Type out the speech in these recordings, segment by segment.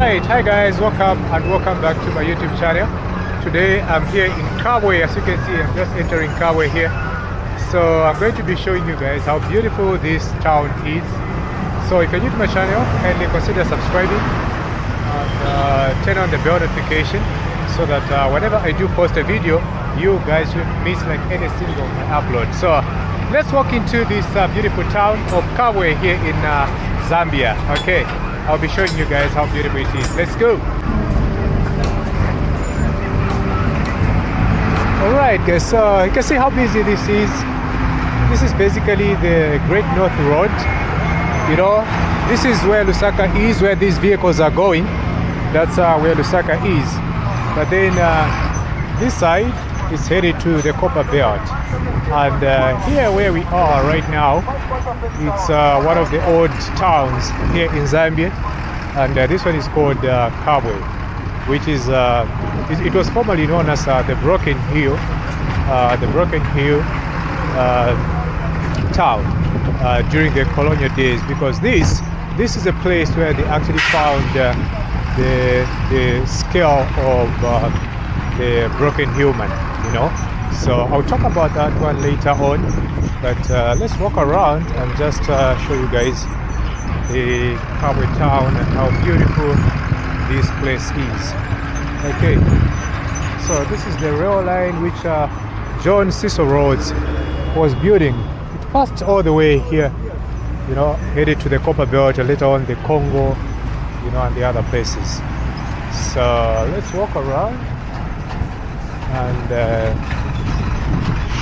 Right, hi guys, welcome back to my YouTube channel. Today I'm here in Kabwe. As you can see, I'm just entering Kabwe here. So I'm going to be showing you guys how beautiful this town is. So if you're new to my channel, kindly consider subscribing and turn on the bell notification so that whenever I do post a video, you guys should miss like any single my upload. So let's walk into this beautiful town of Kabwe here in Zambia. Okay, I'll be showing you guys how beautiful it is. Let's go. Alright guys, so you can see how busy this is. This is basically the Great North Road. You know, this is where Lusaka is, where these vehicles are going. That's where Lusaka is. But then this side is headed to the Copper Belt. And here where we are right now, it's one of the old towns here in Zambia. And this one is called Kabwe, which is, it was formerly known as the Broken Hill town during the colonial days, because this is a place where they actually found the scale of the broken human, you know. So I'll talk about that one later on, but let's walk around and just show you guys the Kabwe Town and how beautiful this place is. Okay, so this is the rail line which John Cecil Rhodes was building. It passed all the way here, you know, headed to the Copper Belt and later on the Congo, you know, and the other places. So let's walk around and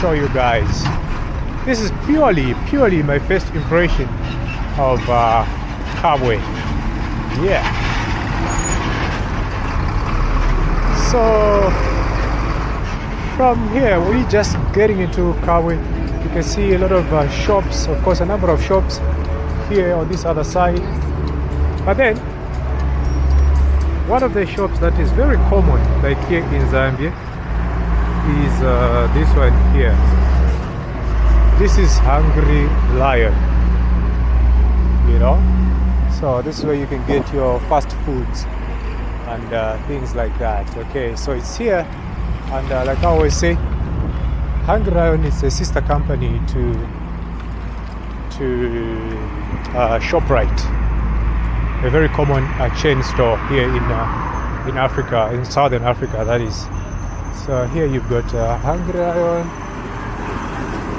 show you guys. This is purely my first impression of Kabwe. Yeah. So from here, we're just getting into Kabwe. You can see a lot of shops, of course, a number of shops here on this other side. But then, one of the shops that is very common, like here in Zambia, is this one here. This is Hungry Lion, you know. So this is where you can get your fast foods and things like that. Okay, so it's here, and like I always say, Hungry Lion is a sister company to ShopRite, a very common chain store here in Africa, in Southern Africa, that is. So here you've got Hungry Lion.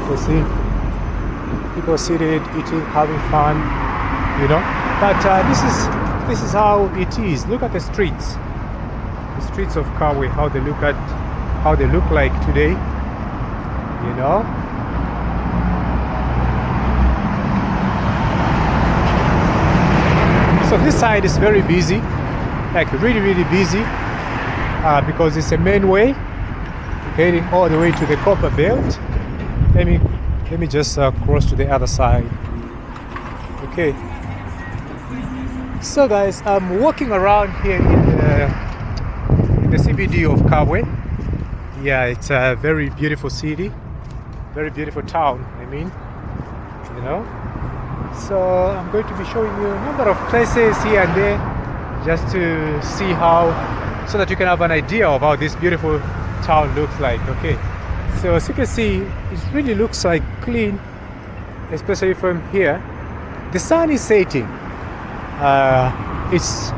You see people seated, eating, having fun, you know. But this is how it is. Look at the streets of Kabwe, how they look like today, you know. So this side is very busy, like really busy, because it's a main way heading all the way to the Copper Belt. Let me just cross to the other side. Okay. So guys, I'm walking around here in the CBD of Kabwe. Yeah, it's a very beautiful city, very beautiful town, I mean, you know. So I'm going to be showing you a number of places here and there, just to see so that you can have an idea of how this beautiful town looks like. Okay, so as you can see, it really looks like clean, especially from here. The sun is setting. It's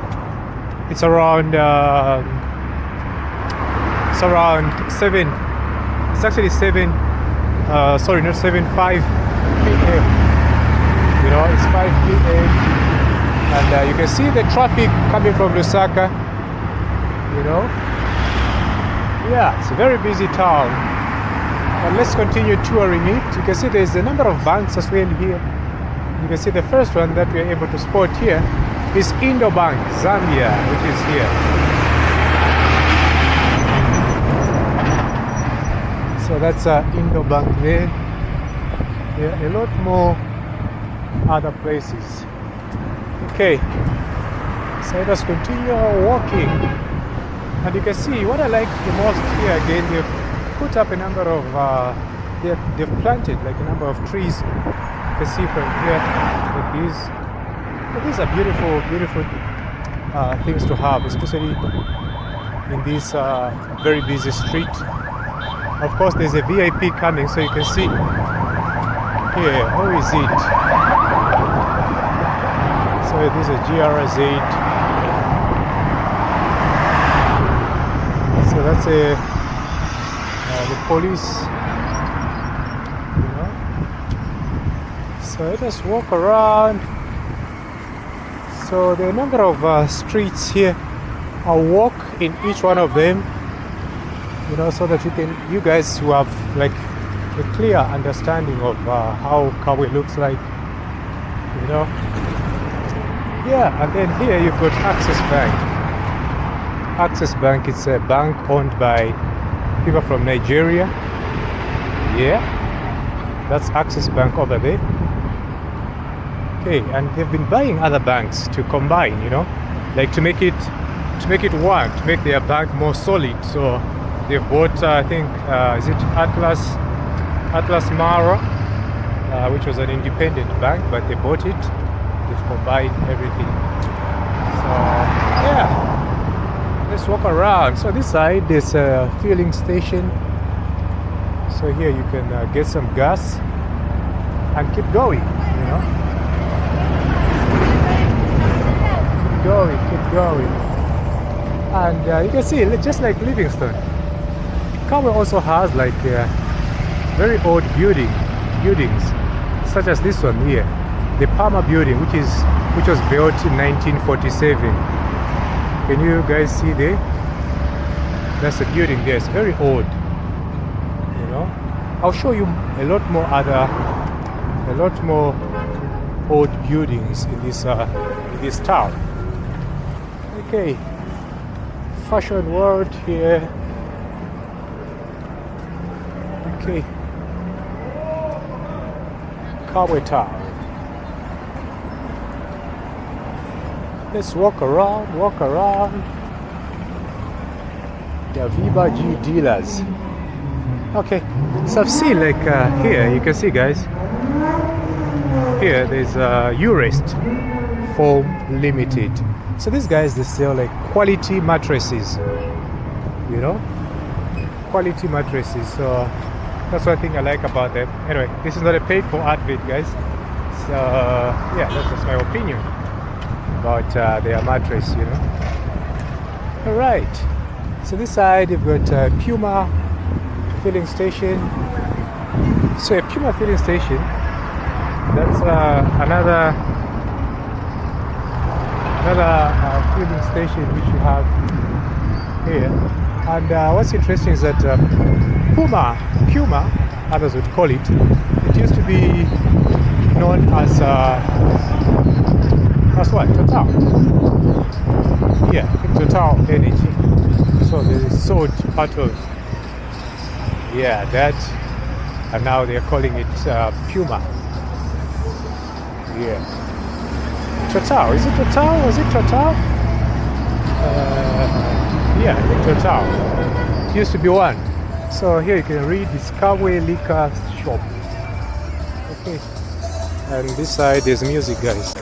around 7. It's actually 7. Sorry, not 7. 5 p.m. You know, it's 5 p.m. and you can see the traffic coming from Lusaka. You know, yeah, it's a very busy town. And let's continue touring it. You can see there's a number of banks as well here. You can see the first one that we are able to spot here is Indo Bank, Zambia, which is here. So that's Indo Bank there. There are a lot more other places. Okay, so let us continue walking. And you can see what I like the most here again, they've put up a number of, they've planted like a number of trees. You can see from here like these. But these are beautiful things to have, especially in this very busy street. Of course, there's a VIP coming, so you can see here. How is it? So this is a GRZ. So that's the police. You know. So let us walk around. So there are a number of streets here. I'll walk in each one of them, you know, so that you guys who have like a clear understanding of how Kabwe looks like, you know. Yeah, and then here you've got Access Bank. Access Bank is a bank owned by people from Nigeria. Yeah, that's Access Bank over there. Okay, and they've been buying other banks to combine, you know, like to make it one, to make their bank more solid. So they've bought, I think, is it Atlas Mara, which was an independent bank, but they bought it. They've combined everything. So yeah, let's walk around. So this side there's a filling station. So here you can get some gas and keep going, you know. Keep going. And you can see, just like Livingstone, Kabwe also has like very old buildings, such as this one here, the Palmer building, which was built in 1947. Can you guys see there? That's a building there. It's very old. You know, I'll show you a lot more old buildings in this town. Okay. Fashion world here. Okay. Kabwe Town. Let's walk around. The Viva G dealers. Okay, so I've seen like here, you can see guys, here there's Urest Foam Limited. So these guys, they sell like quality mattresses, you know, quality mattresses. So that's one thing I like about them. Anyway, this is not a paid for advert, guys. So yeah, that's just my opinion about their mattress, you know. All right. So this side you've got Puma filling station. So a Puma filling station, that's another filling station which you have here. And what's interesting is that Puma, others would call it, it used to be known as what? Total. Yeah, Total Energy. So they sold part of that, and now they're calling it Puma. Yeah. Total. Is it Total? Was it Total? Yeah, I think Total. It used to be one. So here you can read this Kabwe Liquor Shop. Okay. And this side there's music, guys.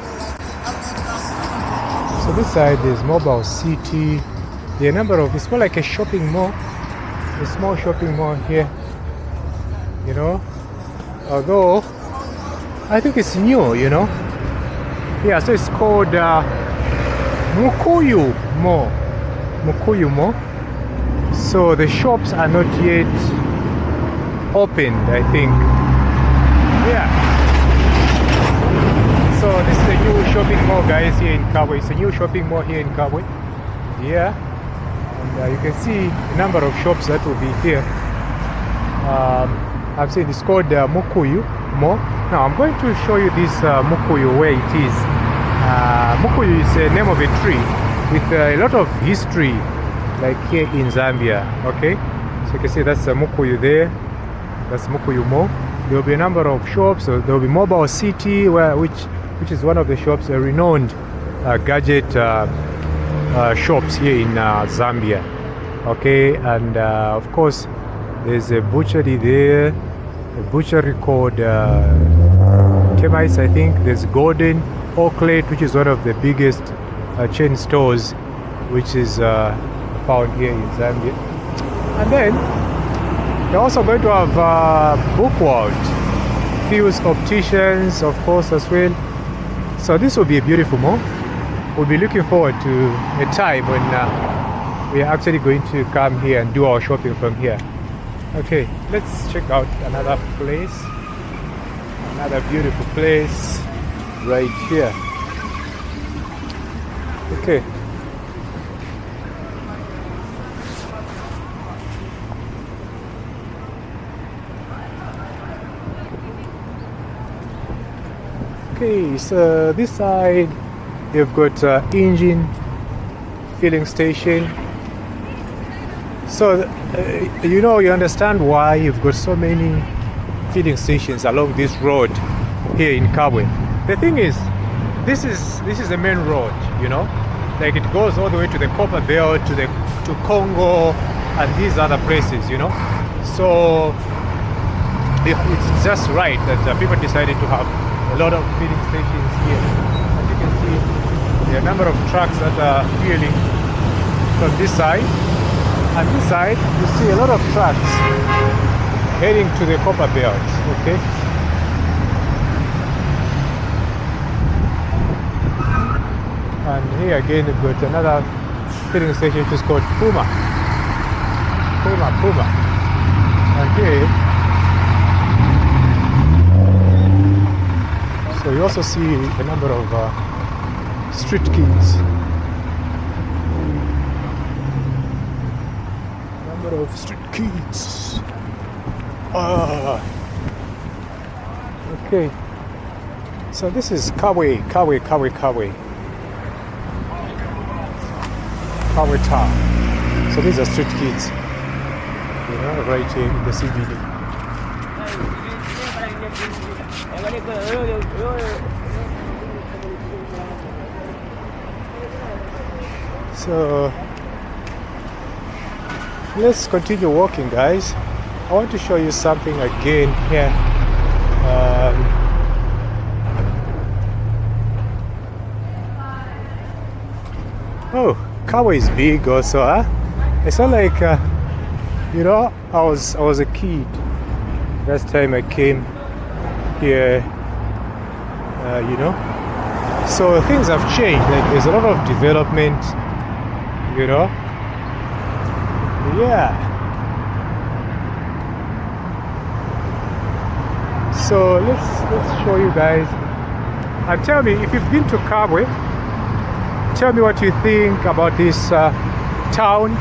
So this side there's Mobile City. There are a number of, it's more like a shopping mall. A small shopping mall here. You know. Although I think it's new, you know. Yeah, so it's called Mukuyu Mall. So the shops are not yet opened, I think. Yeah. So this is a new shopping mall, guys, here in Kabwe. It's a new shopping mall here in Kabwe. Yeah. And you can see a number of shops that will be here. I've seen it's called Mukuyu Mall. Now I'm going to show you this Mukuyu, where it is. Mukuyu is the name of a tree with a lot of history, like here in Zambia. Okay, so you can see that's Mukuyu there. That's Mukuyu Mall. There will be a number of shops. So there will be Mobile City, which is one of the shops, renowned gadget shops here in Zambia. Okay, and of course there's a butchery there, a butchery called Temice, I think. There's Golden Oakland, which is one of the biggest chain stores, which is found here in Zambia. And then they're also going to have book world, Fuse opticians, of course, as well. So this will be a beautiful mall. We'll be looking forward to a time when we are actually going to come here and do our shopping from here. Okay, let's check out another place, another beautiful place right here. Okay. Okay, so this side you've got engine filling station. So you understand why you've got so many filling stations along this road here in Kabwe. The thing is, this is the main road, like it goes all the way to the Copper Belt, to Congo and these other places, So it's just right that people decided to have a lot of filling stations here. As you can see, there are a number of trucks that are fueling from this side, and this side you see a lot of trucks heading to the Copper Belt. Okay. And here again we've got another filling station which is called Puma. And here, so you also see a number of street kids. Okay. So this is Kabwe Town. So these are street kids, right here in the CBD. So let's continue walking, guys. I want to show you something again here. Oh, Kabwe is big also, huh? It's not like I was a kid last time I came here, so things have changed. Like there's a lot of development, yeah. So let's show you guys, and tell me if you've been to Kabwe. Tell me what you think about this town,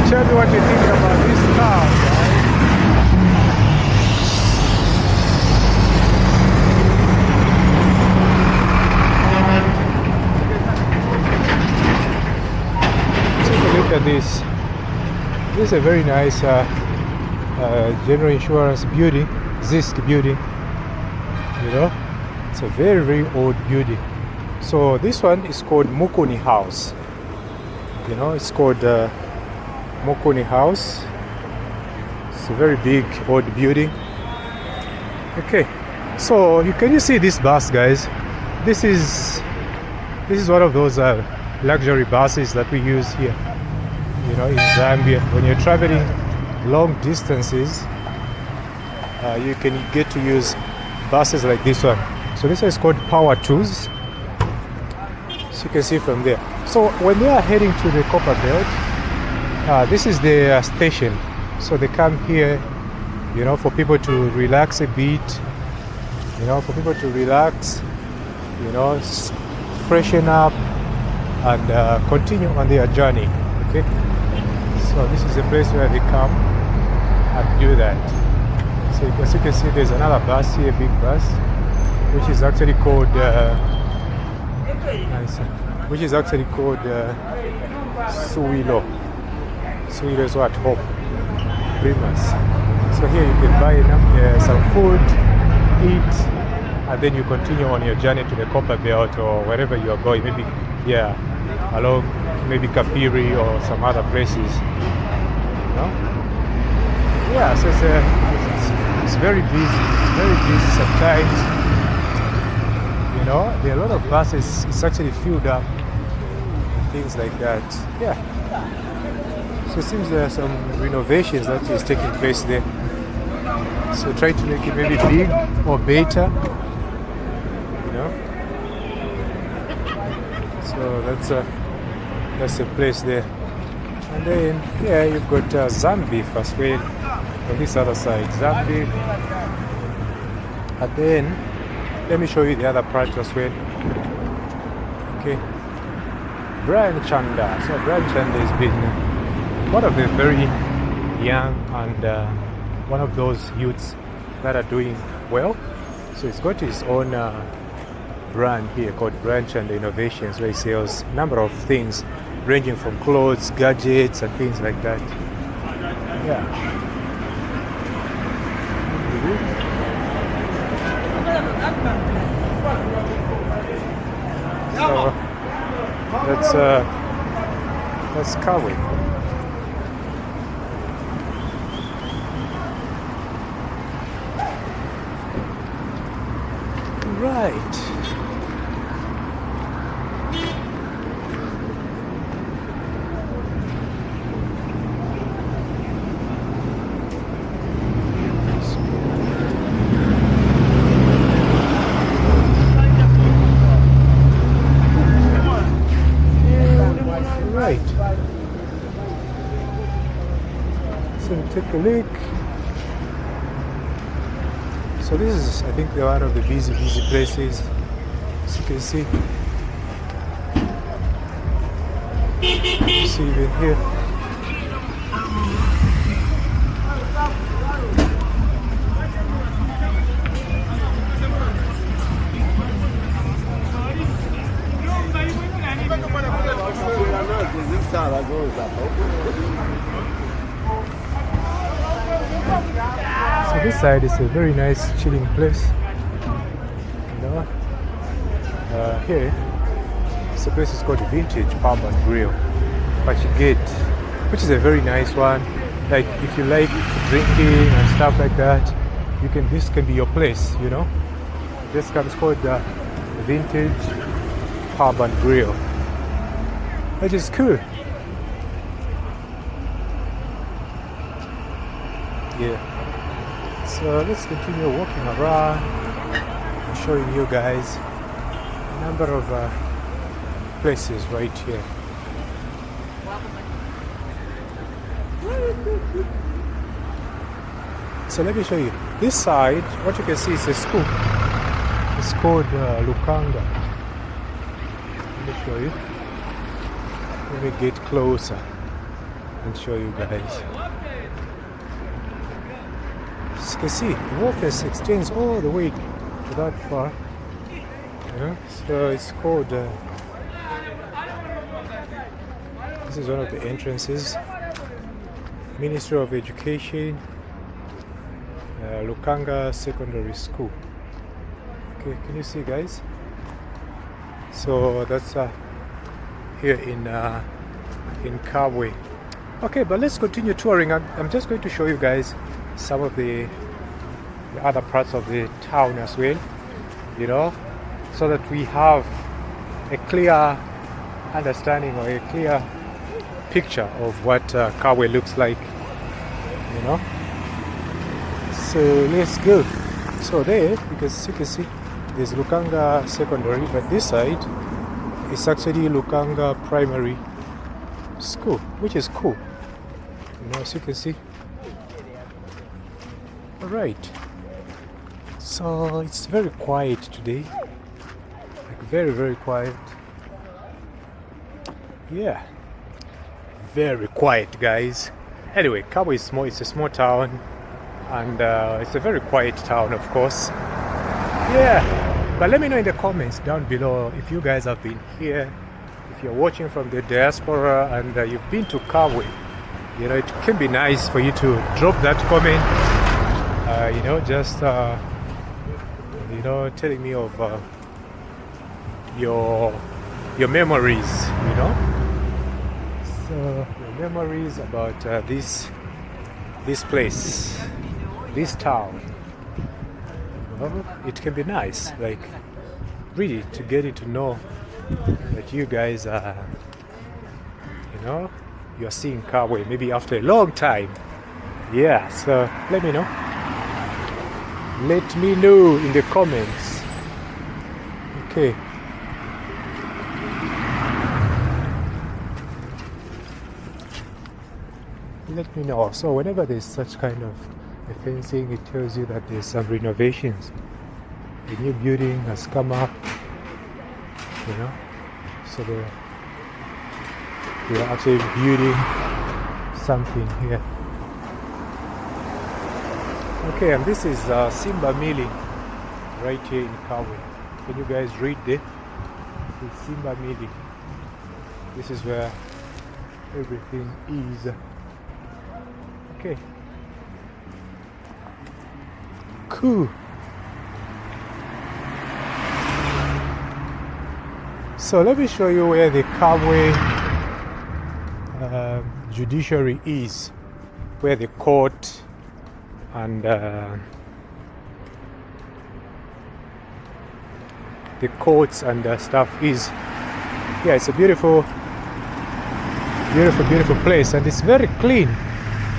Tell me what you think about this town, guys. Take a look at this. This is a very nice general insurance building, Zisk building. It's a very, very old building. So this one is called Mukuni House. It's called Mukuni House. It's a very big old building. Okay, so can you see this bus, guys? This is one of those luxury buses that we use here, in Zambia. When you're traveling long distances, you can get to use buses like this one. So this one is called Power Twos. So you can see from there. So when they are heading to the Copper Belt, this is the station. So they come here, for people to relax a bit, for people to relax, freshen up and continue on their journey. Okay. So this is a place where they come and do that. So as you can see, there's another bus here, a big bus, which is actually called Suwilo. Suwilo is what? Hope. Primus. So here you can buy some food, eat, and then you continue on your journey to the Copper Belt or wherever you are going. Maybe along maybe Kapiri or some other places. Yeah, so It's very busy. It's very busy sometimes. You know, there are a lot of buses. It's actually filled up. Things like that. Yeah. So it seems there are some renovations that is taking place there. So try to make it maybe big or better. You know. So that's a place there. And then yeah, you've got Zambia as well on this other side. Zambia. And then let me show you the other part as well. Okay. Brian Chanda. So Brian Chanda has been one of the very young and one of those youths that are doing well. So he's got his own brand here called Brian Chanda Innovations, where he sells a number of things ranging from clothes, gadgets, and things like that. Yeah. So that's Kabwe. Right. So take a look. So this is, I think, one of the busy places. As you can see. See even here. So this side is a very nice chilling place. You know, here, this place is called Vintage Pub and Grill, Pachigate, which is a very nice one. Like if you like drinking and stuff like that, this can be your place. You know, this is called Vintage Pub and Grill, which is cool. Yeah. So let's continue walking around and showing you guys a number of places right here. So let me show you. This side, what you can see is a school. It's called Lukanga. Let me show you. Let me get closer and show you guys. As you can see, the office extends all the way to that far. Yeah, so it's called, this is one of the entrances, Ministry of Education, Lukanga Secondary School. Okay, can you see, guys? So that's here in Kabwe. Okay, but let's continue touring. I'm just going to show you guys some of the other parts of the town as well, you know, so that we have a clear understanding or a clear picture of what Kabwe looks like, you know. So let's go. So there, because you can see there's Lukanga Secondary, but this side is actually Lukanga Primary School, which is cool, you know, as you can see. Alright, so it's very quiet today, like very quiet. Yeah, very quiet, guys. Anyway, Kabwe is small, it's a small town, and it's a very quiet town, of course. Yeah, but let me know in the comments down below if you guys have been here, if you're watching from the diaspora and you've been to Kabwe. You know, it can be nice for you to drop that comment. You know, just you know, telling me of your memories, you know. So your memories about this place, this town. know, it can be nice, like really to getting to know that you guys are, you know, you're seeing Kabwe maybe after a long time. Yeah, so let me know. Let me know in the comments. Okay. Let me know. So whenever there's such kind of a fencing, it tells you that there's some renovations. A new building has come up, you know. So they are actually building something here. Okay, and this is Simba Milling right here in Kabwe. Can you guys read there? It's Simba Milling. This is where everything is. Okay. Cool. So let me show you where the Kabwe Judiciary is, where the court and the courts and stuff is. Yeah, it's a beautiful place, and it's very clean.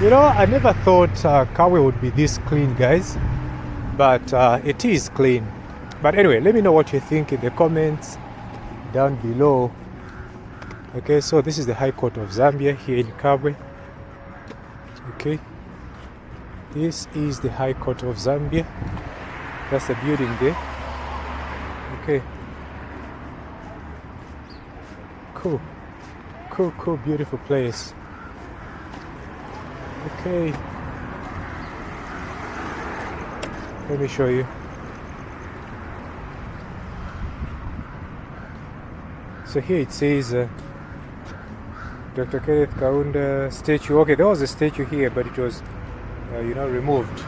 You know, I never thought Kabwe would be this clean, guys, but it is clean. But anyway, let me know what you think in the comments down below. Okay, so this is the High Court of Zambia here in Kabwe. Okay, this is the High Court of Zambia. That's the building there. Okay, cool, beautiful place. Okay, let me show you. So here it says Dr. Kenneth Kaunda statue. Okay, there was a statue here, but it was removed.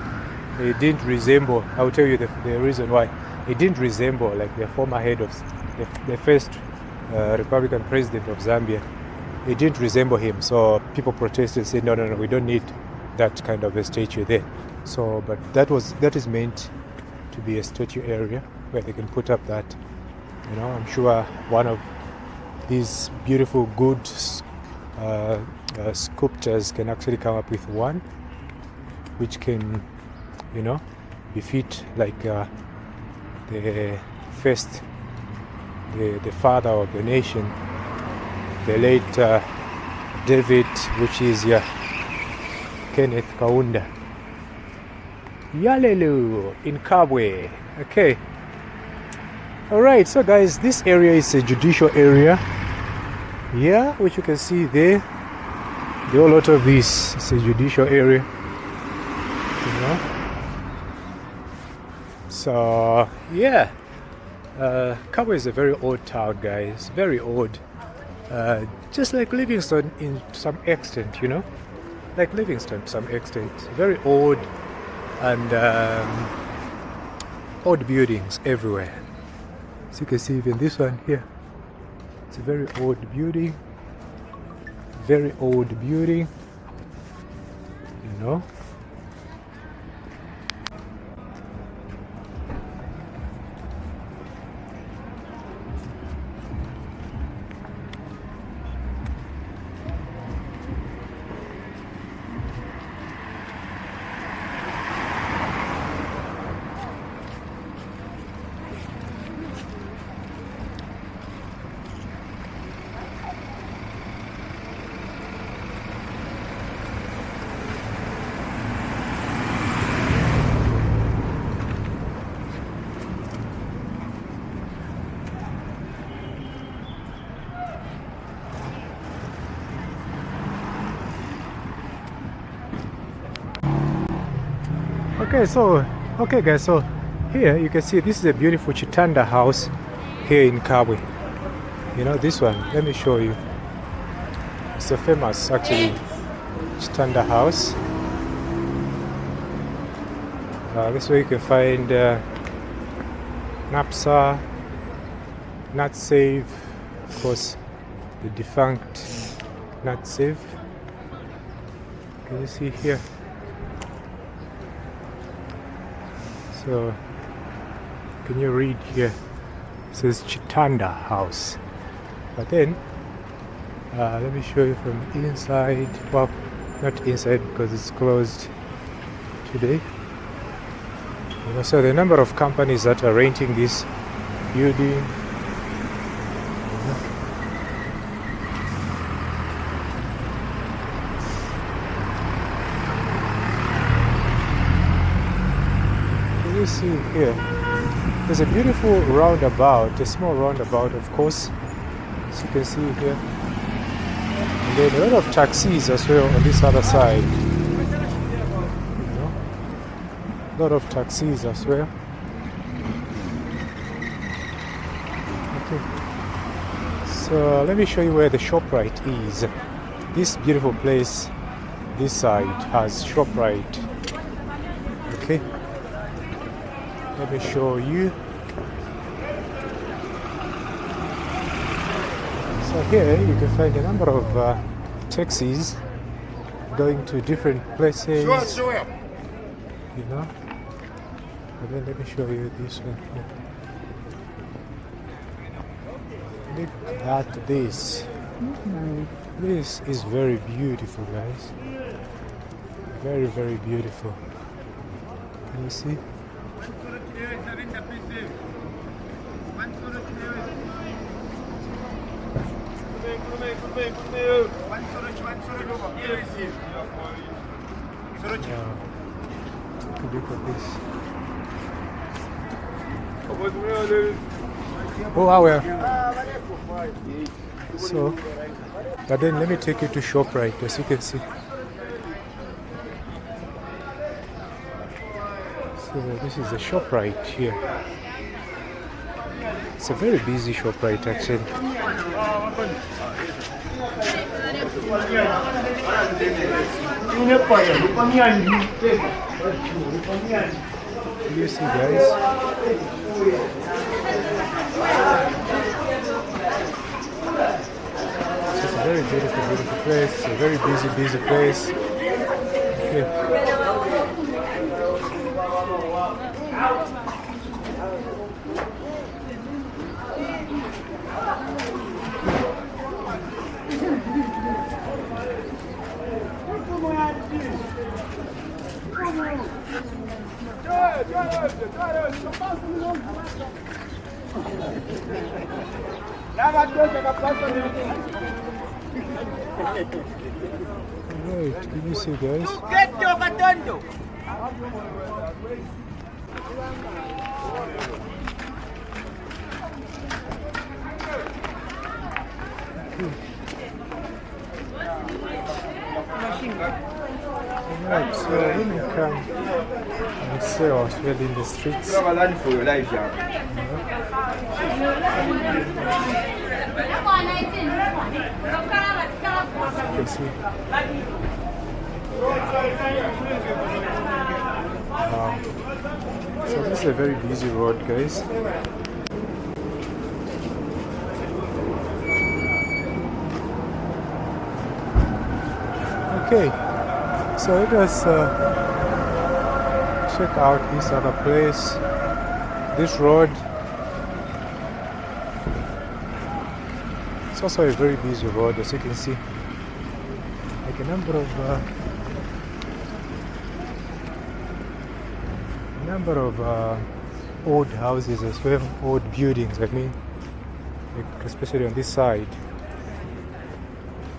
It didn't resemble, I'll tell you the reason why. It didn't resemble like the former head of the first Republican president of Zambia. It didn't resemble him, so people protested and said, no, we don't need that kind of a statue there. So, but that is meant to be a statue area where they can put up that. You know, I'm sure one of these beautiful, good sculptors can actually come up with one, which can, befit like the first, the father of the nation, the late David, which is Kenneth Kaunda. Yalelu in Kabwe. Okay. Alright, so guys, this area is a judicial area. Yeah, which you can see there. The whole lot of this is a judicial area. You know? So, yeah. Kabwe is a very old town, guys. Very old. Just like Livingston in some extent, like Livingston to some extent. Very old and old buildings everywhere. So you can see even this one here. It's a very old building. Very old building. Okay guys, so here you can see this is a beautiful Chitanda house here in Kabwe. This one, let me show you. It's a famous actually Chitanda house. This way you can find Napsa, Not Save, of course the defunct Not Save. Can you see here? So can you read here? It says Chitanda House. But then, let me show you from inside. Well, not inside because it's closed today. You know, so the number of companies that are renting this building. You see here, there's a beautiful roundabout, a small roundabout, of course, as you can see here. And then a lot of taxis as well on this other side. You know, a lot of taxis as well. Okay. So let me show you where the ShopRite is. This beautiful place, this side has ShopRite. Okay. Let me show you. So here you can find a number of taxis going to different places. You know. And then let me show you this one here. Look at this. This is very beautiful, guys. Very, very beautiful. Can you see? Look at this. Oh, wow. So, but then let me take you to ShopRite, as you can see. So this is the ShopRite here. It's a very busy ShopRite actually. You see, guys? It's a very beautiful, beautiful place. It's a very busy place. Okay. Alright, can you see, guys? Alright, so women come and sell as well in the streets. You can see. So this is a very busy road, guys. Okay, so let us check out this other place, this road. It's also a very busy road, as you can see. Like a number of old houses as well, old buildings, I mean, like especially on this side.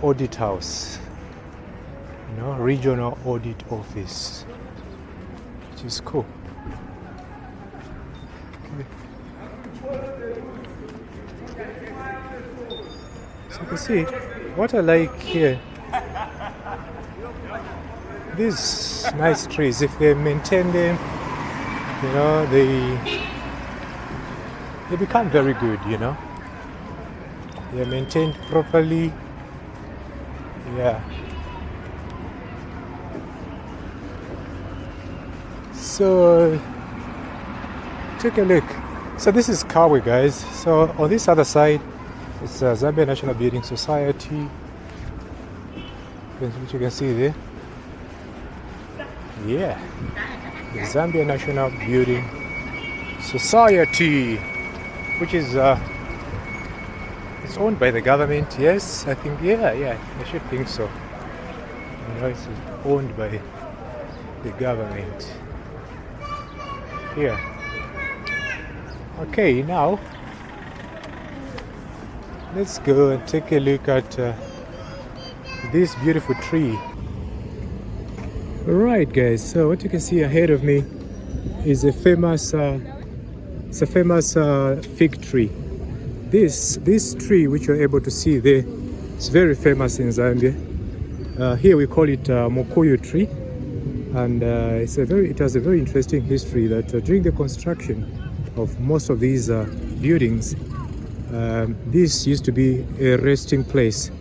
Audit house. You know, regional audit office, which is cool. Okay. So you can see what I like here. These nice trees, if they maintain them, you know, they become very good. You know, they are maintained properly. Yeah. So take a look. So this is Kabwe, guys. So on this other side, it's Zambia National Building Society, which you can see there. Yeah, the Zambia National Building society, which is it's owned by the government. Yes, I think, yeah, I should think so. You know, it's owned by the government. Here. Okay, now let's go and take a look at this beautiful tree. Alright guys, so what you can see ahead of me is a famous fig tree. This tree which you're able to see there is very famous in Zambia. Here we call it Mukuyu tree, and it has a very interesting history that during the construction of most of these buildings, this used to be a resting place.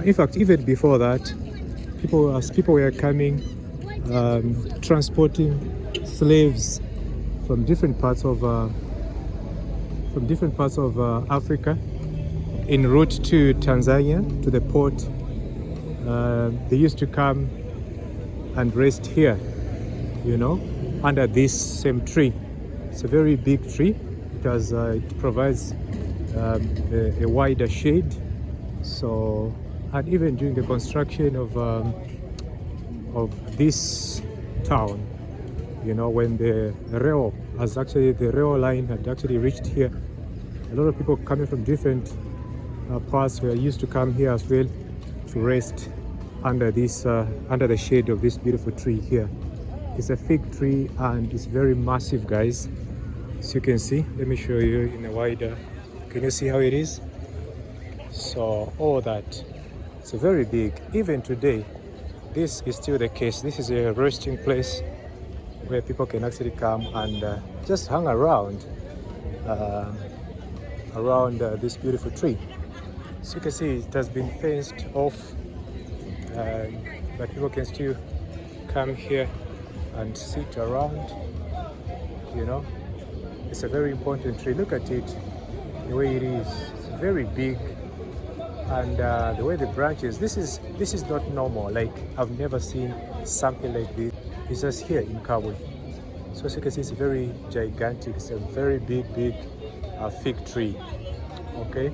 In fact, even before that, as people were coming, transporting slaves from different parts of Africa en route to Tanzania, to the port, they used to come and rest here, you know, under this same tree. It's a very big tree because it provides a wider shade. So, and even during the construction of this town, you know, when the rail line had actually reached here, a lot of people coming from different parts were used to come here as well to rest under the shade of this beautiful tree here. It's a fig tree and it's very massive, guys. As you can see, let me show you in a wider. Can you see how it is? So all that, it's very big. Even today, this is still the case. This is a resting place where people can actually come and just hang around this beautiful tree. So you can see it has been fenced off, but people can still come here and sit around, you know. It's a very important tree. Look at it, the way it is. It's very big, and the way the branches. This is not normal. Like, I've never seen something like this. It's just here in Kabwe. So as you can see, it's very gigantic. It's a very big fig tree. Okay,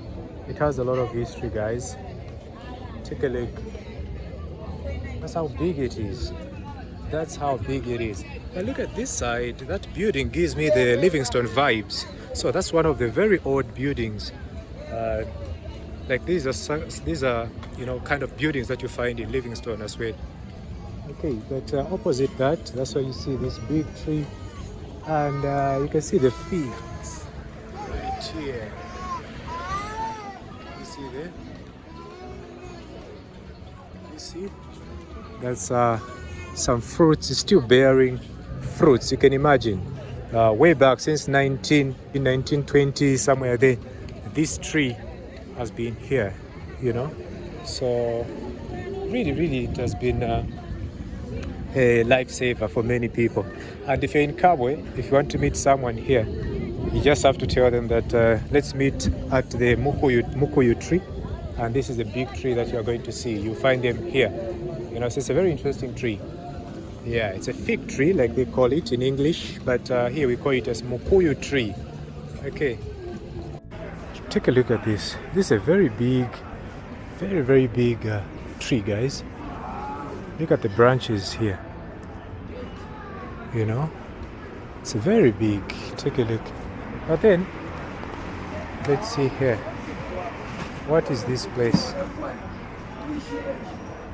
it has a lot of history, guys. Take a look. That's how big it is. That's how big it is. And look at this side. That building gives me the Livingstone vibes. So that's one of the very old buildings. Like these are you know, kind of buildings that you find in Livingstone as well. Okay, but opposite that's why you see this big tree, and you can see the fields right here. You see there? You see? That's some fruits. It's still bearing fruits. You can imagine, way back since 1920, somewhere there, this tree has been here, you know. So really it has been a lifesaver for many people. And if you're in Kabwe, if you want to meet someone here, you just have to tell them that let's meet at the Mukuyu tree, and this is the big tree that you are going to see. You find them here, you know. So it's a very interesting tree. Yeah, it's a fig tree like they call it in English, but here we call it as Mukuyu tree. Okay, take a look at this. This is a very big, very big tree, guys. Look at the branches here, you know. It's very big. Take a look. But then let's see here, what is this place?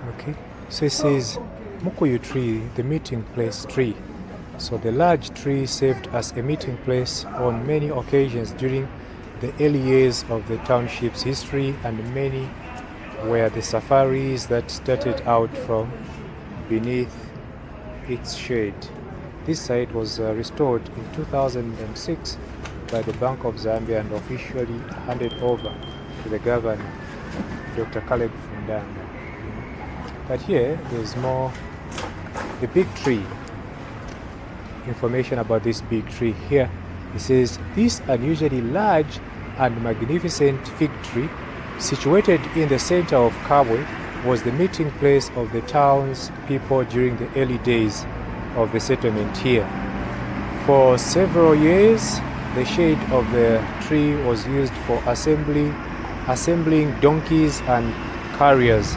Okay, so it says Mukuyu tree, the meeting place tree. So the large tree served as a meeting place on many occasions during the early years of the township's history, and many were the safaris that started out from beneath its shade. This site was restored in 2006 by the Bank of Zambia and officially handed over to the governor, Dr. Caleb Fundanga. But here, there's more. The big tree. Information about this big tree here. It says, this unusually large and magnificent fig tree, situated in the center of Kabwe, was the meeting place of the town's people during the early days of the settlement here. For several years, The shade of the tree was used for assembling donkeys and carriers,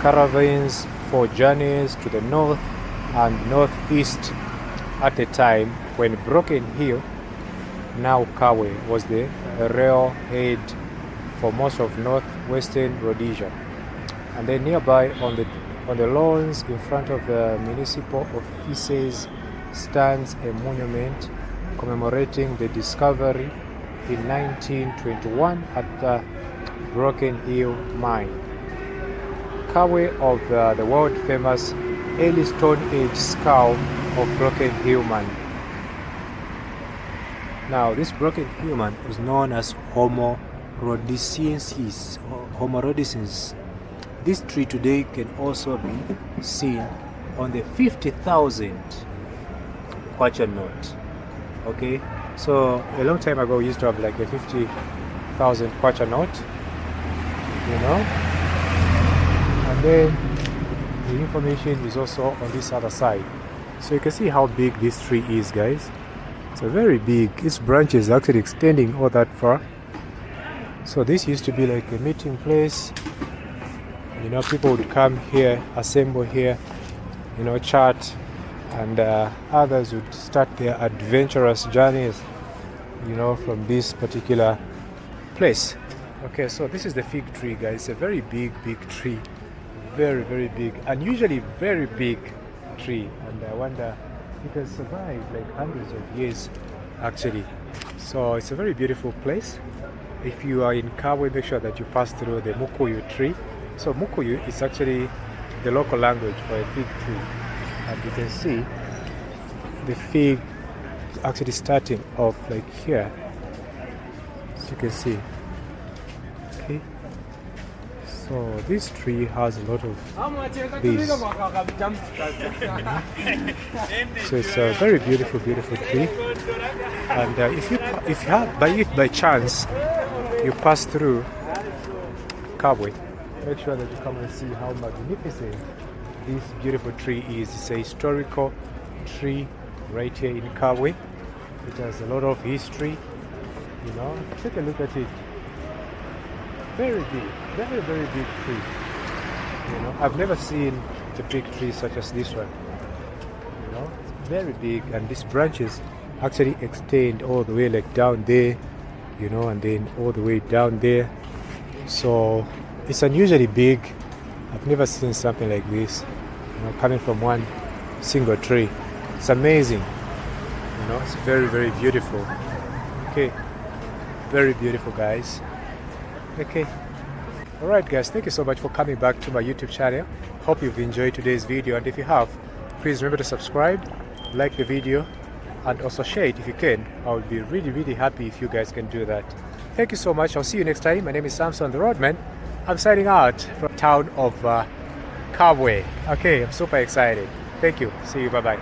caravans for journeys to the north and northeast at a time when Broken Hill, now Kabwe, was the railhead for most of northwestern Rhodesia. And then nearby on the lawns in front of the municipal offices stands a monument commemorating the discovery in 1921 at the Broken Hill mine. Kabwe of the world famous early Stone Age skull of Broken Hill man. Now this Broken Hill man is known as Homo rhodesiensis or Homo rhodesiensis. This tree today can also be seen on the 50,000 kwacha note. Okay, so a long time ago we used to have like a 50,000 kwacha note, you know, and then the information is also on this other side. So you can see how big this tree is, guys. It's a very big. Its branches are actually extending all that far. So this used to be like a meeting place. You know, people would come here, assemble here, you know, chat, and others would start their adventurous journeys, you know, from this particular place. Okay, so this is the fig tree, guys. It's a very big tree, very big, unusually very big tree, and I wonder it has survived like hundreds of years actually. So it's a very beautiful place. If you are in Kabwe, make sure that you pass through the Mukuyu tree. So Mukuyu is actually the local language for a fig tree, and you can see the fig actually starting off like here, as you can see. Okay, so this tree has a lot of these. So it's a very beautiful tree, and if by chance you pass through Kabwe, make sure that you come and see how magnificent this beautiful tree is. It's a historical tree right here in Kabwe. It has a lot of history, you know. Take a look at it. Very big, very big tree. You know, I've never seen a big tree such as this one. You know, it's very big, and these branches actually extend all the way like down there, you know, and then all the way down there. So it's unusually big. I've never seen something like this, you know, coming from one single tree. It's amazing. You know, it's very beautiful. Okay, very beautiful, guys. Okay, all right, guys, thank you so much for coming back to my YouTube channel. Hope you've enjoyed today's video, and if you have, please remember to subscribe, like the video, and also share it if you can. I would be really happy if you guys can do that. Thank you so much. I'll see you next time. My name is Samson the Roadman. I'm signing out from the town of Kabwe. Okay, I'm super excited. Thank you. See you. Bye-bye.